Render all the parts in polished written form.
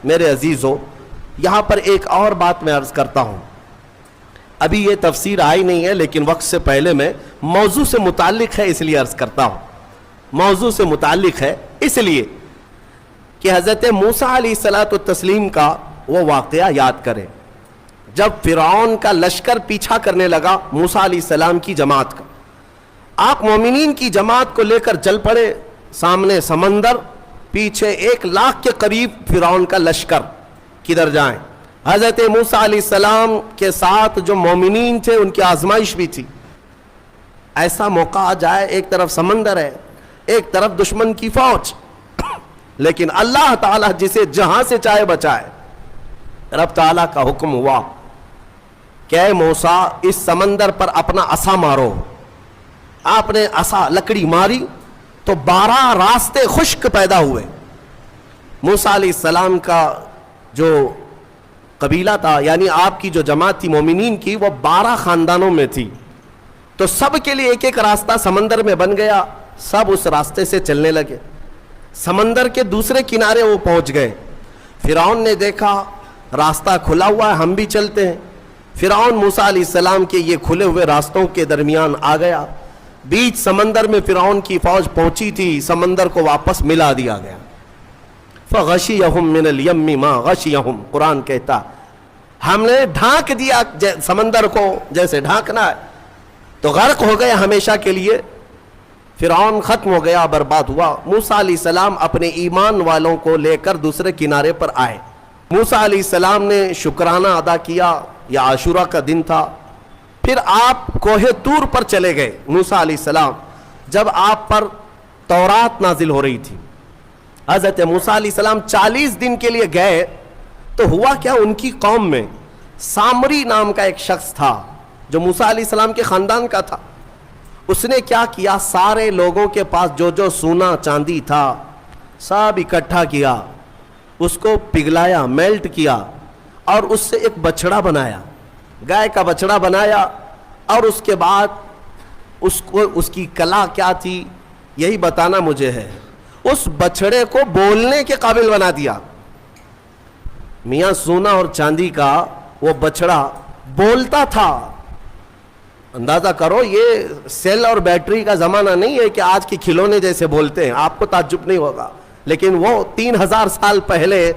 میرے عزیزوں، یہاں پر ایک اور بات میں عرض کرتا ہوں، ابھی یہ تفسیر آئی نہیں ہے لیکن وقت سے پہلے میں موضوع سے متعلق ہے اس لیے عرض کرتا ہوں، موضوع سے متعلق ہے اس لیے کہ حضرت موسیٰ علیہ الصلوۃ والتسلیم کا وہ واقعہ یاد کریں جب فرعون کا لشکر پیچھا کرنے لگا موسیٰ علیہ السلام کی جماعت کا، آپ مومنین کی جماعت کو لے کر چل پڑے، سامنے سمندر، پیچھے 1,00,000 کے قریب فرعون کا لشکر، کدھر جائیں؟ حضرت موسیٰ علیہ السلام کے ساتھ جو مومنین تھے ان کی آزمائش بھی تھی، ایسا موقع آ جائے ایک طرف سمندر ہے ایک طرف دشمن کی فوج، لیکن اللہ تعالیٰ جسے جہاں سے چاہے بچائے، رب تعالیٰ کا حکم ہوا کہ اے موسیٰ اس سمندر پر اپنا عصا مارو، آپ نے عصا لکڑی ماری تو 12 راستے خشک پیدا ہوئے۔ موسیٰ علیہ السلام کا جو قبیلہ تھا، یعنی آپ کی جو جماعت تھی مومنین کی، وہ 12 خاندانوں میں تھی، تو سب کے لیے ایک ایک راستہ سمندر میں بن گیا، سب اس راستے سے چلنے لگے، سمندر کے دوسرے کنارے وہ پہنچ گئے۔ فرعون نے دیکھا راستہ کھلا ہوا ہے، ہم بھی چلتے ہیں، فرعون موسیٰ علیہ السلام کے یہ کھلے ہوئے راستوں کے درمیان آ گیا، بیچ سمندر میں فرعون کی فوج پہنچی تھی، سمندر کو واپس ملا دیا گیا۔ فغشیہم من الیم ما غشیہم، قرآن کہتا ہم نے ڈھانک دیا سمندر کو جیسے ڈھانکنا ہے، تو غرق ہو گئے ہمیشہ کے لیے، فرعون ختم ہو گیا، برباد ہوا۔ موسیٰ علیہ السلام اپنے ایمان والوں کو لے کر دوسرے کنارے پر آئے، موسیٰ علیہ السلام نے شکرانہ ادا کیا، یہ عاشورہ کا دن تھا، پھر آپ کوہ طور پر چلے گئے موسیٰ علیہ السلام، جب آپ پر تورات نازل ہو رہی تھی۔ حضرت موسیٰ علیہ السلام 40 دن کے لیے گئے تو ہوا کیا، ان کی قوم میں سامری نام کا ایک شخص تھا جو موسیٰ علیہ السلام کے خاندان کا تھا، اس نے کیا کیا، سارے لوگوں کے پاس جو جو سونا چاندی تھا سب اکٹھا کیا، اس کو پگھلایا، میلٹ کیا، اور اس سے ایک بچڑا بنایا، گائے کا بچڑا بنایا، اور اس کے بعد اس کی کلا کیا تھی یہی بتانا مجھے ہے، اس بچڑے کو بولنے کے قابل بنا دیا۔ میاں سونا اور چاندی کا وہ بچڑا بولتا تھا، اندازہ کرو یہ سیل اور بیٹری کا زمانہ نہیں ہے کہ آج کے کھلونے جیسے بولتے ہیں، آپ کو تعجب نہیں ہوگا، لیکن وہ 3000 سال پہلے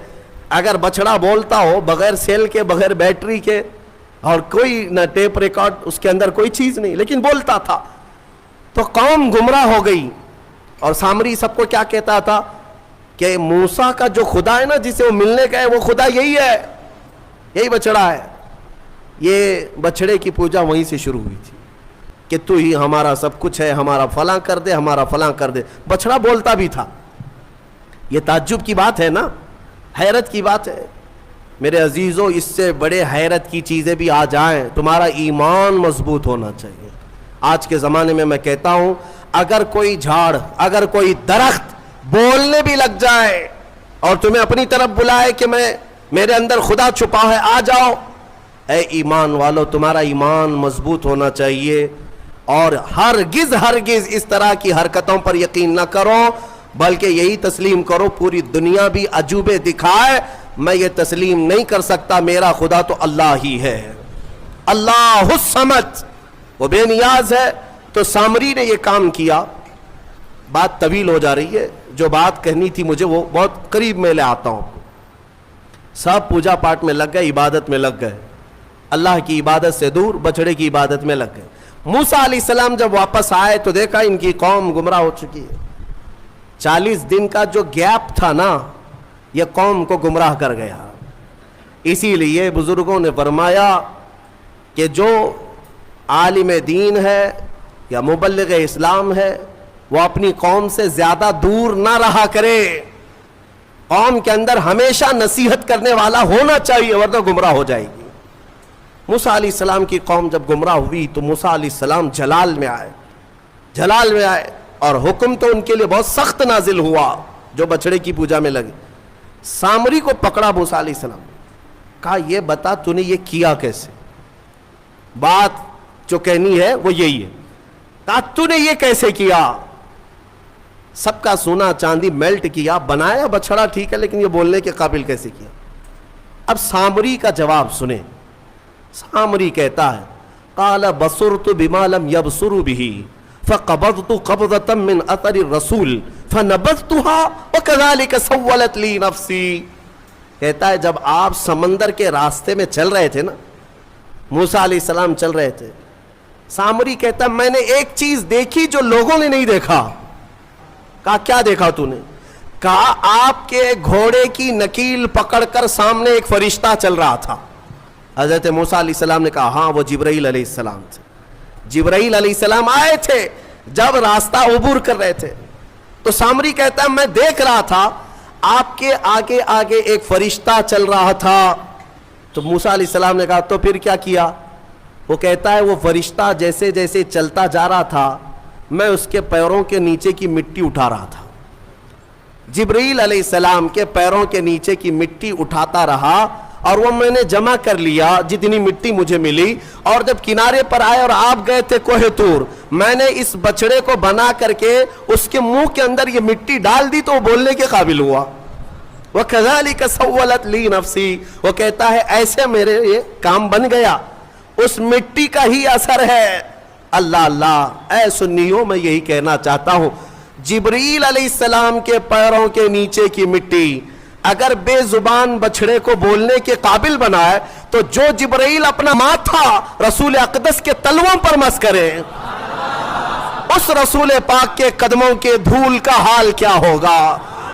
اگر بچڑا بولتا ہو بغیر سیل کے، بغیر بیٹری کے، اور کوئی نہ ٹیپ ریکارڈ، اس کے اندر کوئی چیز نہیں، لیکن بولتا تھا، تو قوم گمراہ ہو گئی۔ اور سامری سب کو کیا کہتا تھا کہ موسیٰ کا جو خدا ہے نا جسے وہ ملنے گئے، وہ خدا یہی ہے، یہی بچڑا ہے۔ یہ بچڑے کی پوجا وہیں سے شروع ہوئی تھی کہ تو ہی ہمارا سب کچھ ہے، ہمارا فلاں کر دے، ہمارا فلاں کر دے۔ بچڑا بولتا بھی تھا، یہ تعجب کی بات ہے نا، حیرت کی بات ہے میرے عزیزوں، اس سے بڑے حیرت کی چیزیں بھی آ جائیں، تمہارا ایمان مضبوط ہونا چاہیے۔ آج کے زمانے میں میں کہتا ہوں، اگر کوئی جھاڑ، اگر کوئی درخت بولنے بھی لگ جائے اور تمہیں اپنی طرف بلائے کہ میرے اندر خدا چھپا ہے، آ جاؤ، اے ایمان والو تمہارا ایمان مضبوط ہونا چاہیے، اور ہرگز ہرگز اس طرح کی حرکتوں پر یقین نہ کرو، بلکہ یہی تسلیم کرو پوری دنیا بھی عجوبے دکھائے، میں یہ تسلیم نہیں کر سکتا، میرا خدا تو اللہ ہی ہے، اللہ الصمد، وہ بے نیاز ہے۔ تو سامری نے یہ کام کیا، بات طویل ہو جا رہی ہے، جو بات کہنی تھی مجھے وہ بہت قریب میں لے آتا ہوں۔ سب پوجا پاٹ میں لگ گئے، عبادت میں لگ گئے، اللہ کی عبادت سے دور بچڑے کی عبادت میں لگ گئے۔ موسیٰ علیہ السلام جب واپس آئے تو دیکھا ان کی قوم گمراہ ہو چکی ہے۔ 40 دن کا جو گیپ تھا نا، یہ قوم کو گمراہ کر گیا۔ اسی لیے بزرگوں نے فرمایا کہ جو عالم دین ہے یا مبلغ اسلام ہے، وہ اپنی قوم سے زیادہ دور نہ رہا کرے، قوم کے اندر ہمیشہ نصیحت کرنے والا ہونا چاہیے، ورنہ گمراہ ہو جائے گی۔ موسیٰ علیہ السلام کی قوم جب گمراہ ہوئی تو موسیٰ علیہ السلام جلال میں آئے، اور حکم تو ان کے لیے بہت سخت نازل ہوا جو بچڑے کی پوجا میں لگے۔ سامری کو پکڑا موسیٰ علیہ السلام، کہا یہ بتا تو نے یہ کیا کیسے، بات جو کہنی ہے وہ یہی ہے، کہا تو نے یہ کیسے کیا، سب کا سونا چاندی میلٹ کیا، بنایا بچڑا ٹھیک ہے، لیکن یہ بولنے کے قابل کیسے کیا؟ اب سامری کا جواب سنیں. سامری کہتا ہے قال بصرت بما لم يبصروا به فقبضت قبضة من اثر الرسول فنبذتها وكذلك سولت لي نفسي. کہتا ہے جب آپ سمندر کے راستے میں چل رہے تھے نا, موسیٰ علیہ السلام چل رہے تھے, سامری کہتا ہے میں نے ایک چیز دیکھی جو لوگوں نے نہیں دیکھا. کہا کیا دیکھا تو نے؟ کہا آپ کے گھوڑے کی نکیل پکڑ کر سامنے ایک فرشتہ چل رہا تھا. حضرت موسیٰ علیہ السلام نے کہا ہاں وہ جبرائیل علیہ السلام تھے. جبرائیل علیہ السلام آئے تھے جب راستہ عبور کر رہے تھے. تو سامری کہتا ہے میں دیکھ رہا تھا آپ کے آگے آگے ایک فرشتہ چل رہا تھا. تو موسیٰ علیہ السلام نے کہا تو پھر کیا کیا؟ وہ کہتا ہے وہ فرشتہ جیسے جیسے چلتا جا رہا تھا میں اس کے پیروں کے نیچے کی مٹی اٹھا رہا تھا. جبرائیل علیہ السلام کے پیروں کے نیچے کی مٹی اٹھاتا رہا اور وہ میں نے جمع کر لیا جتنی مٹی مجھے ملی. اور جب کنارے پر آئے اور آپ گئے تھے کوہ طور, میں نے اس بچڑے کو بنا کر کے اس کے منہ کے اندر یہ مٹی ڈال دی تو وہ بولنے کے قابل ہوا. وَكَذَلِكَ سَوَّلَتْ لِي نَفْسِي. وہ کہتا ہے ایسے میرے یہ کام بن گیا, اس مٹی کا ہی اثر ہے. اللہ اللہ اے سنیوں میں یہی کہنا چاہتا ہوں, جبرائیل علیہ السلام کے پیروں کے نیچے کی مٹی اگر بے زبان بچڑے کو بولنے کے قابل بنائے تو جو جبرائیل اپنا ماتھا رسول اقدس کے تلووں پر مس کرے, اس رسول پاک کے قدموں کے دھول کا حال کیا ہوگا.